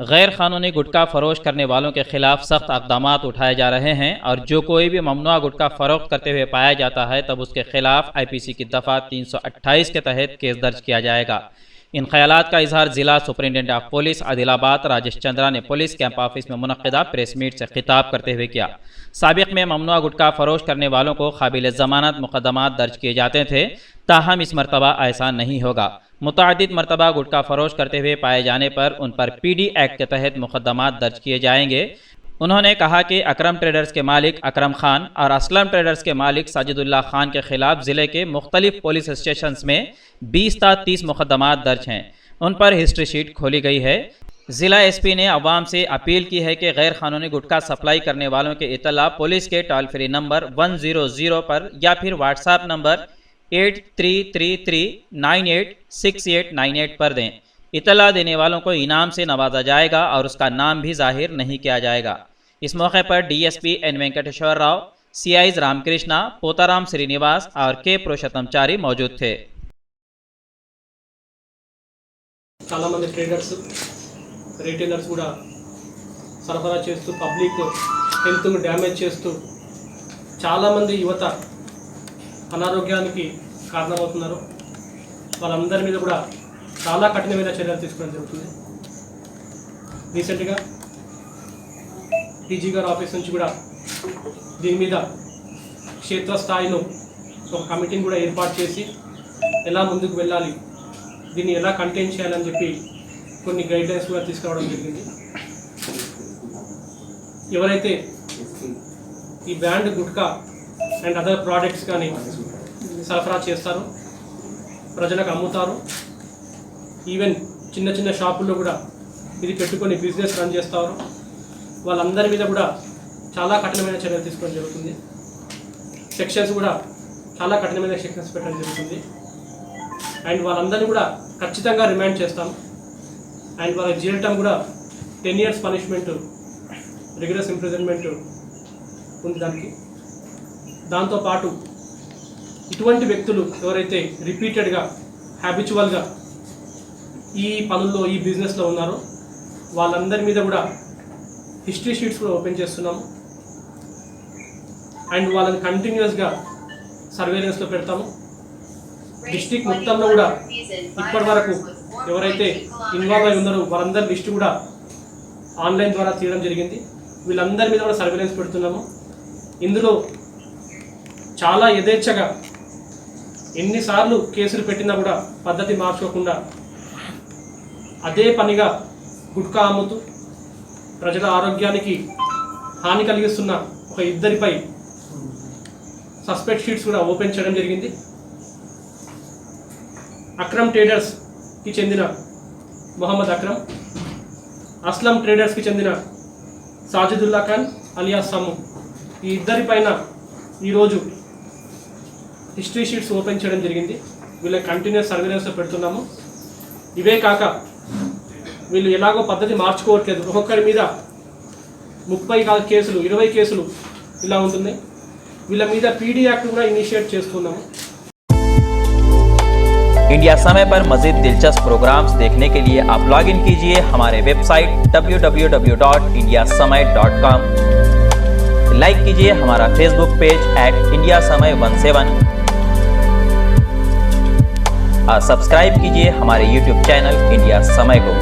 गैर कानूनी गुटखा फरोश करने वालों के खिलाफ सख्त इक़दामात उठाए जा रहे हैं और जो कोई भी ममनुआ गुटखा फ़रोख्त करते हुए पाया जाता है तब उसके खिलाफ IPC की दफ़ा 328 के तहत केस दर्ज किया जाएगा। इन ख्यालात का इजहार ज़िला superintendent of police Adilabad Rajesh Chandra ने पुलिस कैंप ऑफिस में मुनक्किदा प्रेस मीट से खिताब करते हुए किया। साबिक़ में ममनुआ गुटखा फरोश करने वालों को काबिल ज़मानत मुक़दमात दर्ज किए जाते थे, ताहम इस मरतबा ऐसा नहीं होगा। मुतअद्दिद मरतबा गुटखा फरोश करते हुए पाए जाने पर उन पर PD एक्ट के तहत मुक़दमात दर्ज किए जाएंगे। उन्होंने कहा कि अकरम ट्रेडर्स के मालिक अकरम खान और असलम ट्रेडर्स के मालिक साजिदुल्लाह खान के खिलाफ ज़िले के मुख्तलिफ पुलिस स्टेशंस में 20 ता 30 मुक़दमात दर्ज हैं। उन पर हिस्ट्री शीट खोली गई है। ज़िला SP ने अवाम से अपील की है कि गैर कानूनी गुटखा सप्लाई करने वालों के इतला पुलिस के टोल फ्री नंबर 100 पर या फिर व्हाट्सएप नंबर 8333986898 पर दें। इतला देने वालों को इनाम से नवाजा जाएगा और उसका नाम भी जाहिर नहीं किया जाएगा। इस मौके पर DSP N Venkateshwara Rao, CIs Ramakrishna, Potharam Srinivas और K पुरुषोत्तमचारी मौजूद थे। చాలా మంది ట్రేడర్స్ రిటైలర్స్ కూడా సరఫరా చేస్తూ పబ్లిక్ హెల్త్ ను డ్యామేజ్ చేస్తూ చాలా మంది యువత అనారోగ్యానికి కారణమవుతున్నారు। వాళ్ళందరి మీద కూడా చాలా కఠినమైన చర్యలు తీసుకోవడం జరుగుతుంది। రీసెంట్గా DG గారి ఆఫీస్ నుంచి కూడా దీని మీద క్షేత్రస్థాయిలో ఒక కమిటీని కూడా ఏర్పాటు చేసి ఎలా ముందుకు వెళ్ళాలి, దీన్ని ఎలా కంటైన్ చేయాలని చెప్పి కొన్ని గైడ్లైన్స్ కూడా తీసుకురావడం జరిగింది। ఎవరైతే ఈ brand gutka and other products కానీ సరఫరా చేస్తారో, ప్రజలకు అమ్ముతారో, ఈవెన్ చిన్న చిన్న షాపుల్లో కూడా ఇది పెట్టుకొని బిజినెస్ రన్ చేస్తారో వాళ్ళందరి మీద కూడా చాలా కఠినమైన చర్యలు తీసుకోవడం జరుగుతుంది। సెక్షన్స్ కూడా చాలా కఠినమైన సెక్షన్స్ పెట్టడం జరుగుతుంది అండ్ వాళ్ళందరినీ కూడా ఖచ్చితంగా రిమాండ్ చేస్తాం అండ్ వాళ్ళ జైలు టర్మ్ కూడా 10 years పనిష్మెంట్, రిగరస్ ఇంప్రిజన్మెంట్ ఉంది దానికి। దాంతోపాటు ఇటువంటి వ్యక్తులు ఎవరైతే రిపీటెడ్గా హ్యాబిచువల్గా ఈ పనుల్లో ఈ బిజినెస్లో ఉన్నారో వాళ్ళందరి మీద కూడా హిస్టరీ షీట్స్ కూడా ఓపెన్ చేస్తున్నాము అండ్ వాళ్ళని కంటిన్యూస్గా సర్వేలెన్స్లో పెడతాము। డిస్ట్రిక్ట్ మొత్తంలో కూడా ఇప్పటి వరకు ఎవరైతే ఇన్వాల్వ్ అయి ఉన్నారో వాళ్ళందరి లిస్టు కూడా ఆన్లైన్ ద్వారా తీయడం జరిగింది। వీళ్ళందరి మీద కూడా సర్వేలెన్స్ పెడుతున్నాము। ఇందులో చాలా యథేచ్ఛగా ఎన్నిసార్లు కేసులు పెట్టినా కూడా పద్ధతి మార్చుకోకుండా అదే పనిగా గుట్కా అమ్ముతూ ప్రజల ఆరోగ్యానికి హాని కలిగిస్తున్న ఒక ఇద్దరిపై సస్పెక్ట్ షీట్స్ కూడా ఓపెన్ చేయడం జరిగింది। అక్రమ్ ట్రేడర్స్కి చెందిన మొహమ్మద్ అక్రమ్, అస్లం ట్రేడర్స్కి చెందిన సాజిదుల్లా ఖాన్ అలియాస్ సమ్ము, ఈ ఇద్దరిపైన ఈరోజు హిస్టరీ షీట్స్ ఓపెన్ చేయడం జరిగింది। వీళ్ళకి కంటిన్యూస్ సర్వేలెన్స్లో పెడుతున్నాము। ఇవే కాక వీళ్ళు ఎలాగో పద్ధతి మార్చుకోవట్లేదు, ఒక్కొక్కరి మీద 30 కేసులు 20 కేసులు ఇలా ఉంటుంది। వీళ్ళ మీద PD యాక్ట్ కూడా ఇనిషియేట్ చేస్తున్నాము। इंडिया समय पर मज़ीद दिलचस्प प्रोग्राम्स देखने के लिए आप लॉग इन कीजिए हमारे वेबसाइट www.indiasamay.com। लाइक कीजिए हमारा फेसबुक पेज @indiasamay17 और सब्सक्राइब कीजिए हमारे YouTube चैनल इंडिया समय को।